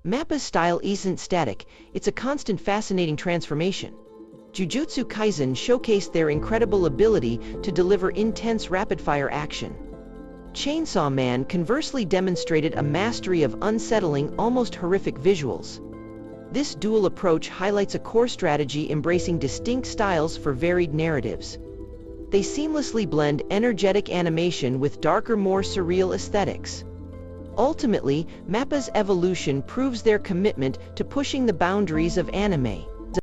Mappa's style isn't static, it's a constant fascinating transformation. Jujutsu Kaisen showcased their incredible ability to deliver intense rapid-fire action. Chainsaw Man conversely demonstrated a mastery of unsettling, almost horrific visuals. This dual approach highlights a core strategy embracing distinct styles for varied narratives. They seamlessly blend energetic animation with darker, more surreal aesthetics. Ultimately, Mappa's evolution proves their commitment to pushing the boundaries of anime.